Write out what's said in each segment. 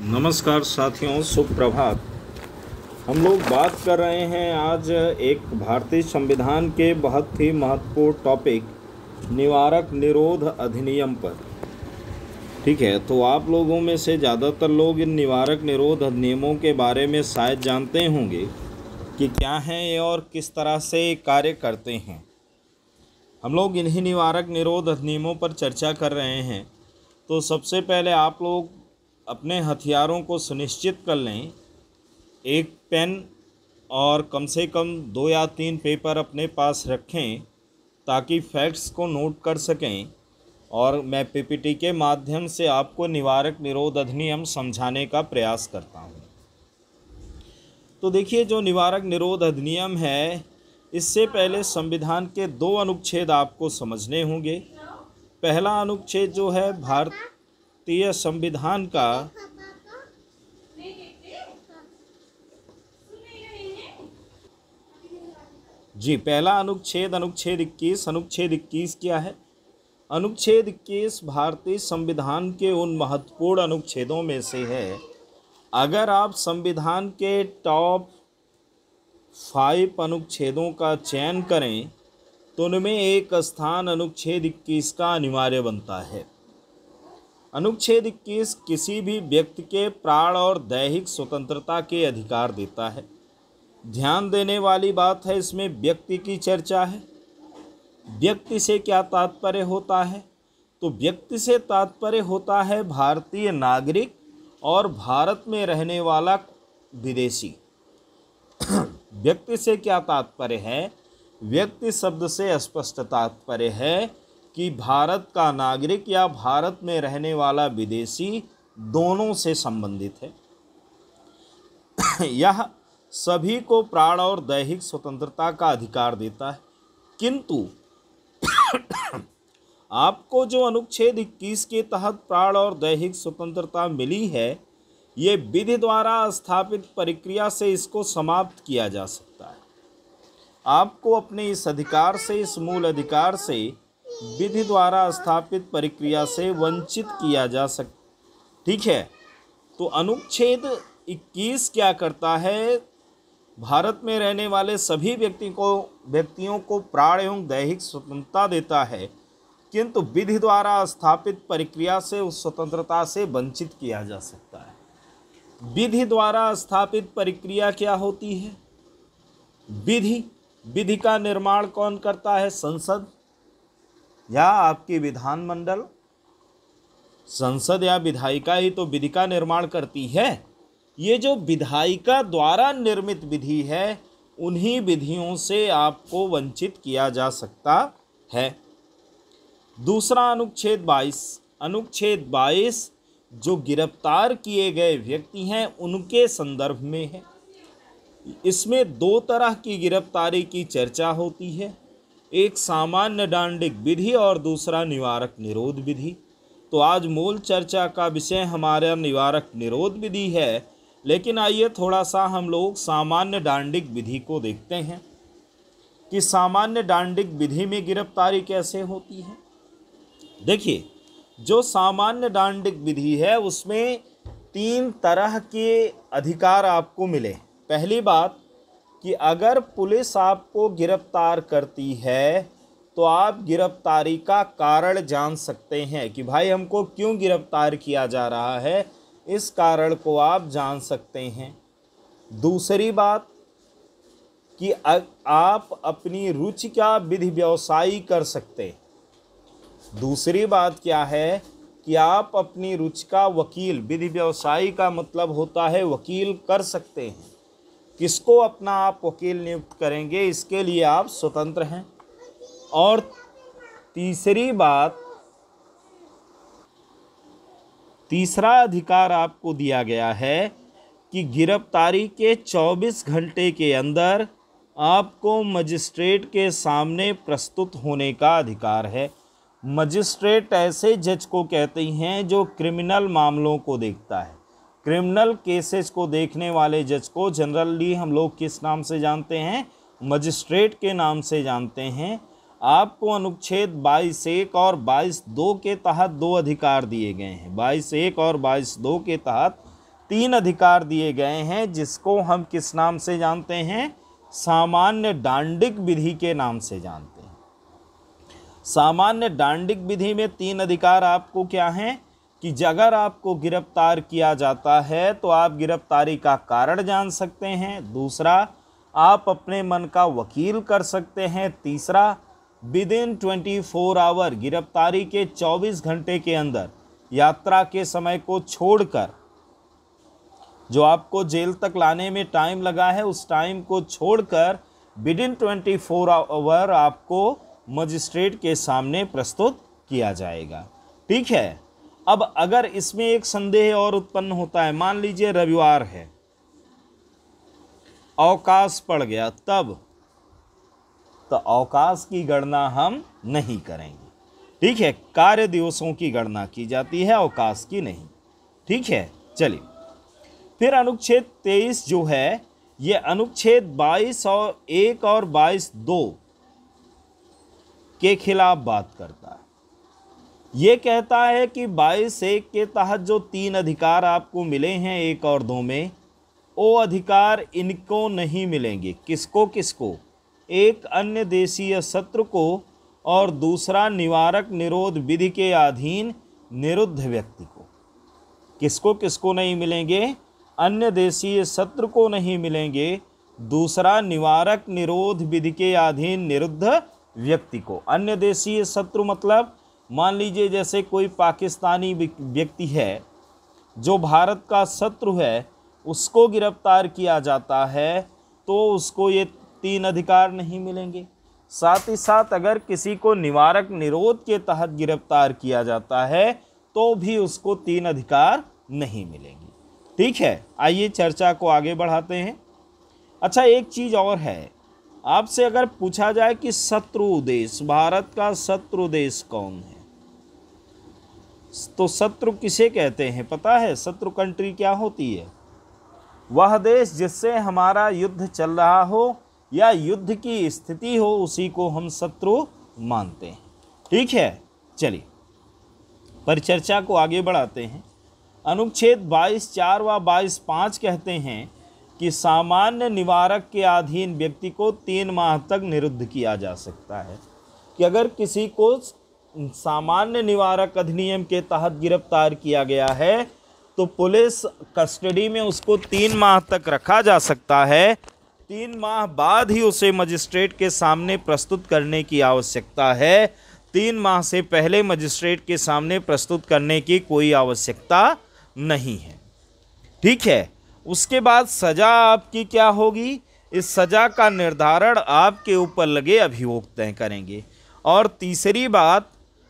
नमस्कार साथियों, सुप्रभात। हम लोग बात कर रहे हैं आज एक भारतीय संविधान के बहुत ही महत्वपूर्ण टॉपिक निवारक निरोध अधिनियम पर। ठीक है, तो आप लोगों में से ज़्यादातर लोग इन निवारक निरोध अधिनियमों के बारे में शायद जानते होंगे कि क्या हैं ये और किस तरह से कार्य करते हैं। हम लोग इन्हीं निवारक निरोध अधिनियमों पर चर्चा कर रहे हैं। तो सबसे पहले आप लोग अपने हथियारों को सुनिश्चित कर लें। एक पेन और कम से कम 2 या 3 पेपर अपने पास रखें ताकि फैक्ट्स को नोट कर सकें, और मैं पीपीटी के माध्यम से आपको निवारक निरोध अधिनियम समझाने का प्रयास करता हूं। तो देखिए, जो निवारक निरोध अधिनियम है, इससे पहले संविधान के 2 अनुच्छेद आपको समझने होंगे। पहला अनुच्छेद जो है भारतीय संविधान का पहला अनुच्छेद 21। अनुच्छेद 21 क्या है? अनुच्छेद 21 भारतीय संविधान के उन महत्वपूर्ण अनुच्छेदों में से है। अगर आप संविधान के टॉप 5 अनुच्छेदों का चयन करें तो उनमें एक स्थान अनुच्छेद 21 का अनिवार्य बनता है। अनुच्छेद 21 किसी भी व्यक्ति के प्राण और दैहिक स्वतंत्रता के अधिकार देता है। ध्यान देने वाली बात है, इसमें व्यक्ति की चर्चा है। व्यक्ति से क्या तात्पर्य होता है? तो व्यक्ति से तात्पर्य होता है भारतीय नागरिक और भारत में रहने वाला विदेशी। व्यक्ति से क्या तात्पर्य है? व्यक्ति शब्द से स्पष्ट तात्पर्य है कि भारत का नागरिक या भारत में रहने वाला विदेशी दोनों से संबंधित है। यह सभी को प्राण और दैहिक स्वतंत्रता का अधिकार देता है। किंतु आपको जो अनुच्छेद 21 के तहत प्राण और दैहिक स्वतंत्रता मिली है, ये विधि द्वारा स्थापित प्रक्रिया से इसको समाप्त किया जा सकता है। आपको अपने इस अधिकार से, इस मूल अधिकार से विधि द्वारा स्थापित प्रक्रिया से वंचित किया जा सकता। ठीक है, तो अनुच्छेद 21 क्या करता है? भारत में रहने वाले सभी व्यक्तियों को प्राण एवं दैहिक स्वतंत्रता देता है, किंतु विधि द्वारा स्थापित प्रक्रिया से उस स्वतंत्रता से वंचित किया जा सकता है। विधि द्वारा स्थापित प्रक्रिया क्या होती है? विधि का निर्माण कौन करता है? संसद या आपकी विधानमंडल। संसद या विधायिका ही तो विधि का निर्माण करती है। ये जो विधायिका द्वारा निर्मित विधि है, उन्हीं विधियों से आपको वंचित किया जा सकता है। दूसरा अनुच्छेद 22। अनुच्छेद 22 जो गिरफ्तार किए गए व्यक्ति हैं उनके संदर्भ में है। इसमें 2 तरह की गिरफ्तारी की चर्चा होती है, एक सामान्य दंडिक विधि और दूसरा निवारक निरोध विधि। तो आज मूल चर्चा का विषय हमारा निवारक निरोध विधि है, लेकिन आइए थोड़ा सा हम लोग सामान्य दंडिक विधि को देखते हैं कि सामान्य दंडिक विधि में गिरफ्तारी कैसे होती है। देखिए, जो सामान्य दंडिक विधि है उसमें 3 तरह के अधिकार आपको मिले। पहली बात कि अगर पुलिस आपको गिरफ्तार करती है तो आप गिरफ्तारी का कारण जान सकते हैं कि भाई हमको क्यों गिरफ्तार किया जा रहा है, इस कारण को आप जान सकते हैं। दूसरी बात कि आप अपनी रुचि का विधि व्यवसायी कर सकते। दूसरी बात क्या है कि आप अपनी रुचि का वकील, विधि व्यवसायी का मतलब होता है वकील, कर सकते हैं। किसको अपना आप वकील नियुक्त करेंगे, इसके लिए आप स्वतंत्र हैं। और तीसरा अधिकार आपको दिया गया है कि गिरफ्तारी के 24 घंटे के अंदर आपको मजिस्ट्रेट के सामने प्रस्तुत होने का अधिकार है। मजिस्ट्रेट ऐसे जज को कहते हैं जो क्रिमिनल मामलों को देखता है। क्रिमिनल केसेस को देखने वाले जज को जनरली हम लोग किस नाम से जानते हैं? मजिस्ट्रेट के नाम से जानते हैं। आपको अनुच्छेद 22(1) और 22(2) के तहत 2 अधिकार दिए गए हैं। 22(1) और 22(2) के तहत 3 अधिकार दिए गए हैं, जिसको हम किस नाम से जानते हैं? सामान्य डांडिक विधि के नाम से जानते हैं। सामान्य डांडिक विधि में 3 अधिकार आपको क्या हैं कि अगर आपको गिरफ्तार किया जाता है तो आप गिरफ्तारी का कारण जान सकते हैं। दूसरा, आप अपने मन का वकील कर सकते हैं। तीसरा, विदिन 24 आवर, गिरफ्तारी के 24 घंटे के अंदर यात्रा के समय को छोड़कर, जो आपको जेल तक लाने में टाइम लगा है उस टाइम को छोड़कर विदिन 24 आवर आपको मजिस्ट्रेट के सामने प्रस्तुत किया जाएगा। ठीक है। अब अगर इसमें एक संदेह और उत्पन्न होता है, मान लीजिए रविवार है, अवकाश पड़ गया, तब तो अवकाश की गणना हम नहीं करेंगे। ठीक है, कार्य दिवसों की गणना की जाती है, अवकाश की नहीं। ठीक है, चलिए फिर अनुच्छेद 23 जो है, ये अनुच्छेद 22 और 1 और 22(2) के खिलाफ बात करता है। ये कहता है कि 22(1) के तहत जो 3 अधिकार आपको मिले हैं 1 और 2 में, वो अधिकार इनको नहीं मिलेंगे। किसको किसको? एक अन्य देशीय शत्रु को और दूसरा निवारक निरोध विधि के अधीन निरुद्ध व्यक्ति को। किसको किसको नहीं मिलेंगे? अन्य देशीय शत्रु को नहीं मिलेंगे, दूसरा निवारक निरोध विधि के अधीन निरुद्ध व्यक्ति को। अन्य देशीय शत्रु मतलब मान लीजिए जैसे कोई पाकिस्तानी व्यक्ति है जो भारत का शत्रु है, उसको गिरफ्तार किया जाता है तो उसको ये 3 अधिकार नहीं मिलेंगे। साथ ही साथ अगर किसी को निवारक निरोध के तहत गिरफ्तार किया जाता है तो भी उसको 3 अधिकार नहीं मिलेंगे। ठीक है, आइए चर्चा को आगे बढ़ाते हैं। अच्छा, एक चीज़ और है, आपसे अगर पूछा जाए कि शत्रु देश, भारत का शत्रु देश कौन है, तो शत्रु किसे कहते हैं पता है? शत्रु कंट्री क्या होती है? वह देश जिससे हमारा युद्ध चल रहा हो या युद्ध की स्थिति हो, उसी को हम शत्रु मानते हैं। ठीक है, चलिए परिचर्चा को आगे बढ़ाते हैं। अनुच्छेद 22(4) व 22(5) कहते हैं कि सामान्य निवारक के अधीन व्यक्ति को 3 माह तक निरुद्ध किया जा सकता है। कि अगर किसी को सामान्य निवारक अधिनियम के तहत गिरफ्तार किया गया है तो पुलिस कस्टडी में उसको 3 माह तक रखा जा सकता है। 3 माह बाद ही उसे मजिस्ट्रेट के सामने प्रस्तुत करने की आवश्यकता है। 3 माह से पहले मजिस्ट्रेट के सामने प्रस्तुत करने की कोई आवश्यकता नहीं है। ठीक है, उसके बाद सज़ा आपकी क्या होगी? इस सज़ा का निर्धारण आपके ऊपर लगे अभियोग तय करेंगे। और तीसरी बात,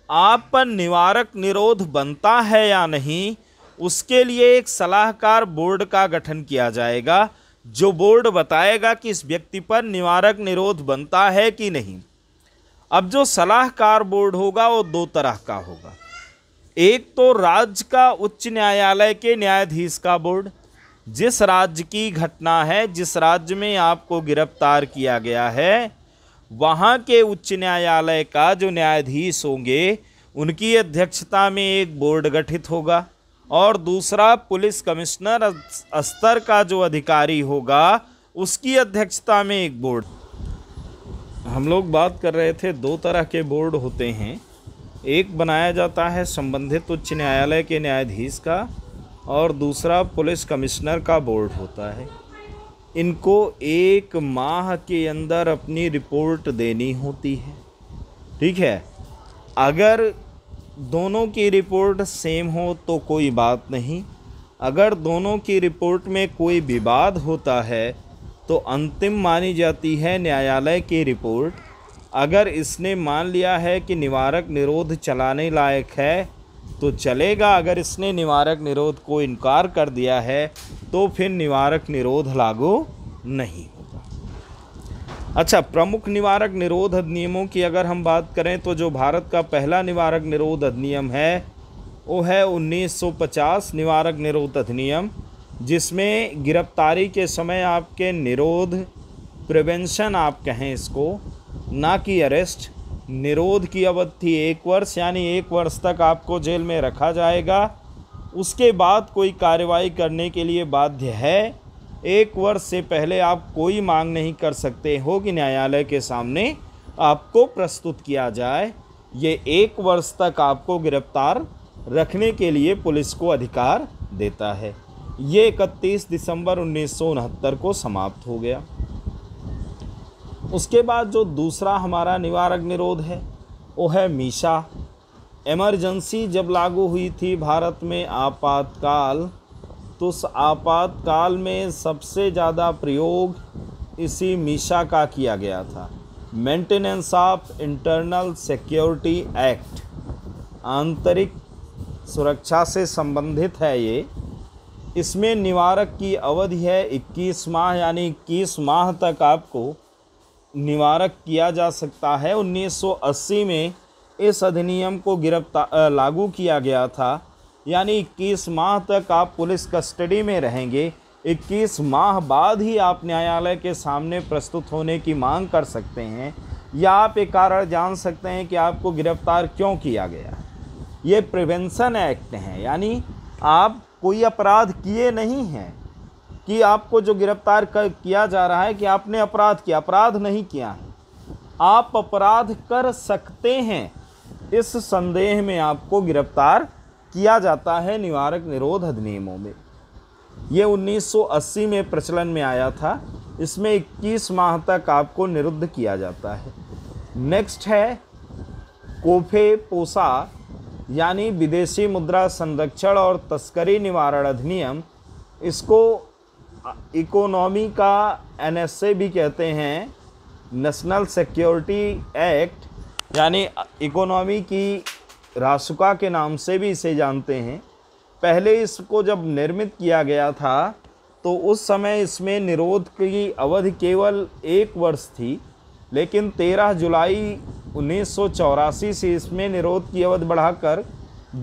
आप पर निवारक निरोध बनता है या नहीं, उसके लिए एक सलाहकार बोर्ड का गठन किया जाएगा, जो बोर्ड बताएगा कि इस व्यक्ति पर निवारक निरोध बनता है कि नहीं। अब जो सलाहकार बोर्ड होगा वो 2 तरह का होगा। एक तो राज्य का उच्च न्यायालय के न्यायाधीश का बोर्ड, जिस राज्य की घटना है, जिस राज्य में आपको गिरफ्तार किया गया है, वहाँ के उच्च न्यायालय का जो न्यायाधीश होंगे उनकी अध्यक्षता में एक बोर्ड गठित होगा। और दूसरा पुलिस कमिश्नर स्तर का जो अधिकारी होगा उसकी अध्यक्षता में एक बोर्ड। हम लोग बात कर रहे थे 2 तरह के बोर्ड होते हैं। एक बनाया जाता है संबंधित उच्च न्यायालय के न्यायाधीश का और दूसरा पुलिस कमिश्नर का बोर्ड होता है। इनको 1 माह के अंदर अपनी रिपोर्ट देनी होती है। ठीक है, अगर दोनों की रिपोर्ट सेम हो तो कोई बात नहीं। अगर दोनों की रिपोर्ट में कोई विवाद होता है तो अंतिम मानी जाती है न्यायालय की रिपोर्ट। अगर इसने मान लिया है कि निवारक निरोध चलाने लायक है तो चलेगा, अगर इसने निवारक निरोध को इनकार कर दिया है तो फिर निवारक निरोध लागू नहीं होगा। अच्छा, प्रमुख निवारक निरोध अधिनियमों की अगर हम बात करें तो जो भारत का पहला निवारक निरोध अधिनियम है वो है 1950 निवारक निरोध अधिनियम, जिसमें गिरफ्तारी के समय आपके निरोध, प्रिवेंशन आप कहें इसको, ना कि अरेस्ट, निरोध की अवधि 1 वर्ष, यानी 1 वर्ष तक आपको जेल में रखा जाएगा उसके बाद कोई कार्रवाई करने के लिए बाध्य है। 1 वर्ष से पहले आप कोई मांग नहीं कर सकते हो कि न्यायालय के सामने आपको प्रस्तुत किया जाए। ये 1 वर्ष तक आपको गिरफ्तार रखने के लिए पुलिस को अधिकार देता है। ये 31 दिसंबर 1969 को समाप्त हो गया। उसके बाद जो दूसरा हमारा निवारक निरोध है वो है मीशा। इमरजेंसी जब लागू हुई थी भारत में आपातकाल, तो उस आपातकाल में सबसे ज़्यादा प्रयोग इसी मीशा का किया गया था। Maintenance of internal security act, आंतरिक सुरक्षा से संबंधित है ये। इसमें निवारक की अवधि है 21 माह, यानी 21 माह तक आपको निवारक किया जा सकता है। 1980 में इस अधिनियम को लागू किया गया था, यानी 21 माह तक आप पुलिस कस्टडी में रहेंगे। 21 माह बाद ही आप न्यायालय के सामने प्रस्तुत होने की मांग कर सकते हैं, या आप एक कारण जान सकते हैं कि आपको गिरफ्तार क्यों किया गया। ये प्रिवेंशन एक्ट है, यानी आप कोई अपराध किए नहीं हैं कि आपको जो गिरफ्तार किया जा रहा है कि आपने अपराध किया। अपराध नहीं किया है, आप अपराध कर सकते हैं, इस संदेह में आपको गिरफ्तार किया जाता है निवारक निरोध अधिनियमों में। ये 1980 में प्रचलन में आया था। इसमें 21 माह तक आपको निरुद्ध किया जाता है। नेक्स्ट है कोफे पोसा, यानी विदेशी मुद्रा संरक्षण और तस्करी निवारण अधिनियम। इसको इकोनॉमी का NSA भी कहते हैं, नेशनल सिक्योरिटी एक्ट, यानी इकोनॉमी की रासुका के नाम से भी इसे जानते हैं। पहले इसको जब निर्मित किया गया था तो उस समय इसमें निरोध की अवधि केवल 1 वर्ष थी, लेकिन 13 जुलाई 1984 से इसमें निरोध की अवधि बढ़ाकर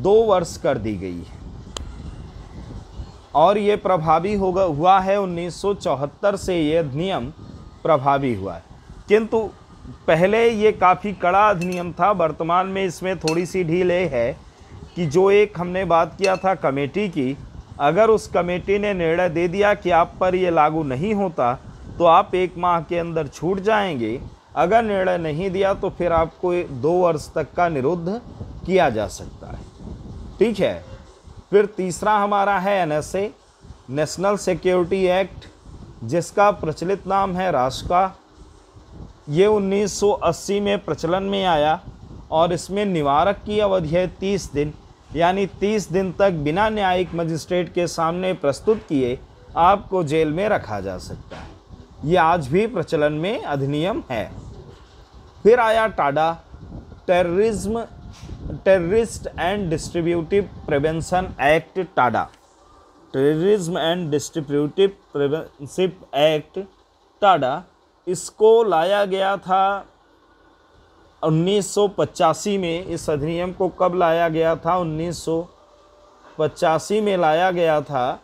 2 वर्ष कर दी गई है, और ये प्रभावी हुआ है 1974 से ये अधिनियम प्रभावी हुआ है। किंतु पहले ये काफ़ी कड़ा अधिनियम था। वर्तमान में इसमें थोड़ी सी ढील है कि जो एक हमने बात किया था कमेटी की, अगर उस कमेटी ने निर्णय दे दिया कि आप पर ये लागू नहीं होता तो आप 1 माह के अंदर छूट जाएंगे। अगर निर्णय नहीं दिया तो फिर आपको 2 वर्ष तक का निरुद्ध किया जा सकता है। ठीक है। फिर तीसरा हमारा है NSA, नेशनल सिक्योरिटी एक्ट, जिसका प्रचलित नाम है रासुका। ये 1980 में प्रचलन में आया और इसमें निवारक की अवधि है 30 दिन, यानी 30 दिन तक बिना न्यायिक मजिस्ट्रेट के सामने प्रस्तुत किए आपको जेल में रखा जा सकता है। ये आज भी प्रचलन में अधिनियम है। फिर आया Tada, terrorist and distributive prevention act. Tada, terrorism and distributive prevention act, Tada, इसको लाया गया था 1985 में। इस अधिनियम को कब लाया गया था? 1985 में लाया गया था,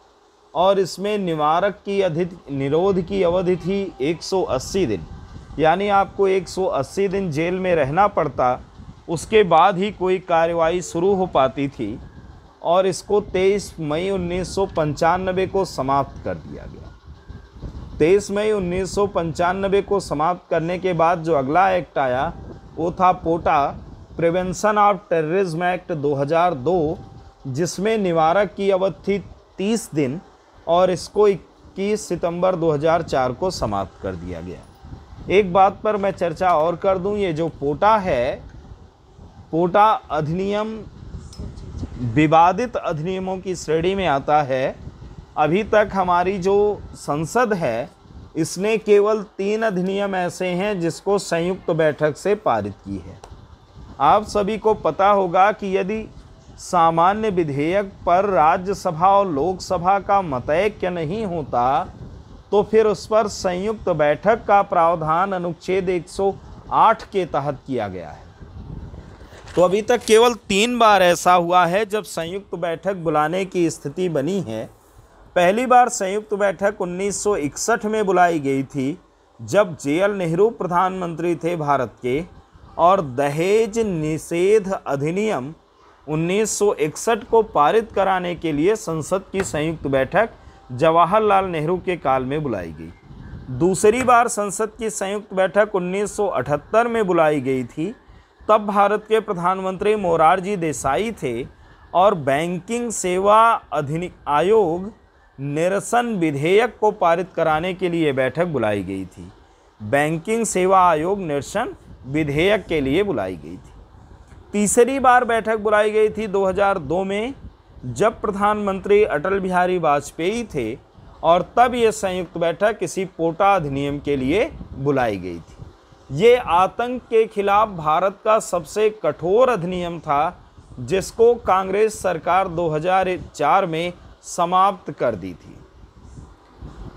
और इसमें निवारक की निरोध की अवधि थी 180 दिन, यानी आपको 180 दिन जेल में रहना पड़ता, उसके बाद ही कोई कार्रवाई शुरू हो पाती थी। और इसको 23 मई 1995 को समाप्त कर दिया गया। 23 मई 1995 को समाप्त करने के बाद जो अगला एक्ट आया वो था पोटा, प्रिवेंशन ऑफ टेररिज्म एक्ट 2002, जिसमें निवारक की अवधि थी 30 दिन, और इसको 21 सितंबर 2004 को समाप्त कर दिया गया। एक बात पर मैं चर्चा और कर दूं, ये जो पोटा है, पोटा अधिनियम विवादित अधिनियमों की श्रेणी में आता है। अभी तक हमारी जो संसद है इसने केवल 3 अधिनियम ऐसे हैं जिसको संयुक्त बैठक से पारित की है। आप सभी को पता होगा कि यदि सामान्य विधेयक पर राज्यसभा और लोकसभा का मतैक्य नहीं होता तो फिर उस पर संयुक्त बैठक का प्रावधान अनुच्छेद 108 के तहत किया गया है। तो अभी तक केवल 3 बार ऐसा हुआ है जब संयुक्त बैठक बुलाने की स्थिति बनी है। पहली बार संयुक्त बैठक 1961 में बुलाई गई थी, जब JL नेहरू प्रधानमंत्री थे भारत के, और दहेज निषेध अधिनियम 1961 को पारित कराने के लिए संसद की संयुक्त बैठक जवाहरलाल नेहरू के काल में बुलाई गई। दूसरी बार संसद की संयुक्त बैठक 1978 में बुलाई गई थी। तब भारत के प्रधानमंत्री मोरारजी देसाई थे और बैंकिंग सेवा आयोग निरसन विधेयक को पारित कराने के लिए बैठक बुलाई गई थी। बैंकिंग सेवा आयोग निरसन विधेयक के लिए बुलाई गई थी। तीसरी बार बैठक बुलाई गई थी 2002 में, जब प्रधानमंत्री अटल बिहारी वाजपेयी थे, और तब ये संयुक्त बैठक इसी पोटा अधिनियम के लिए बुलाई गई थी। ये आतंक के खिलाफ भारत का सबसे कठोर अधिनियम था, जिसको कांग्रेस सरकार 2004 में समाप्त कर दी थी।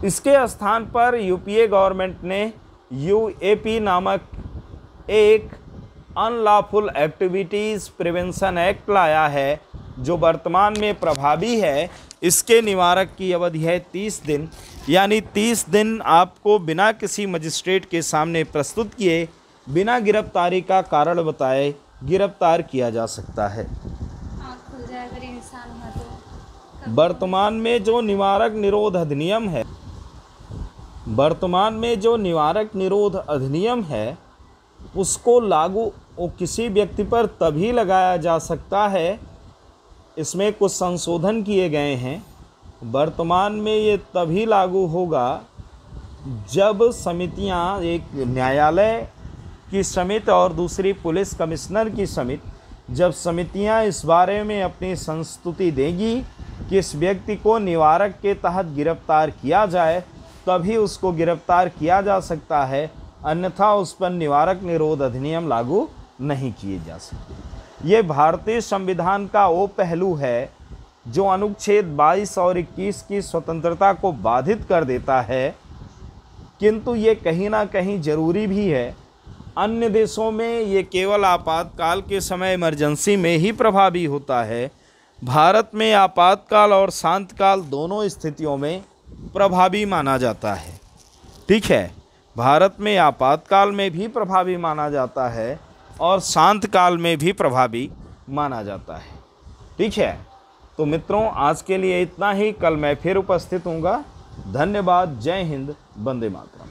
इसके स्थान पर यूपीए गवर्नमेंट ने यूएपी नामक एक अनलॉफुल एक्टिविटीज़ प्रिवेंशन एक्ट लाया है, जो वर्तमान में प्रभावी है। इसके निवारक की अवधि है 30 दिन, यानी 30 दिन आपको बिना किसी मजिस्ट्रेट के सामने प्रस्तुत किए, बिना गिरफ्तारी का कारण बताए गिरफ्तार किया जा सकता है। वर्तमान में जो निवारक निरोध अधिनियम है, उसको लागू किसी व्यक्ति पर तभी लगाया जा सकता है, इसमें कुछ संशोधन किए गए हैं। वर्तमान में ये तभी लागू होगा जब समितियां, एक न्यायालय की समिति और दूसरी पुलिस कमिश्नर की समिति, जब समितियां इस बारे में अपनी संस्तुति देंगी कि इस व्यक्ति को निवारक के तहत गिरफ्तार किया जाए, तभी उसको गिरफ्तार किया जा सकता है, अन्यथा उस पर निवारक निरोध अधिनियम लागू नहीं किए जा सकते। ये भारतीय संविधान का वो पहलू है जो अनुच्छेद 22 और 21 की स्वतंत्रता को बाधित कर देता है, किंतु ये कहीं ना कहीं ज़रूरी भी है। अन्य देशों में ये केवल आपातकाल के समय इमरजेंसी में ही प्रभावी होता है। भारत में आपातकाल और शांतकाल दोनों स्थितियों में प्रभावी माना जाता है। ठीक है, भारत में आपातकाल में भी प्रभावी माना जाता है और शांतकाल में भी प्रभावी माना जाता है। ठीक है, तो मित्रों आज के लिए इतना ही। कल मैं फिर उपस्थित हूँगा। धन्यवाद। जय हिंद, वंदे मातरम।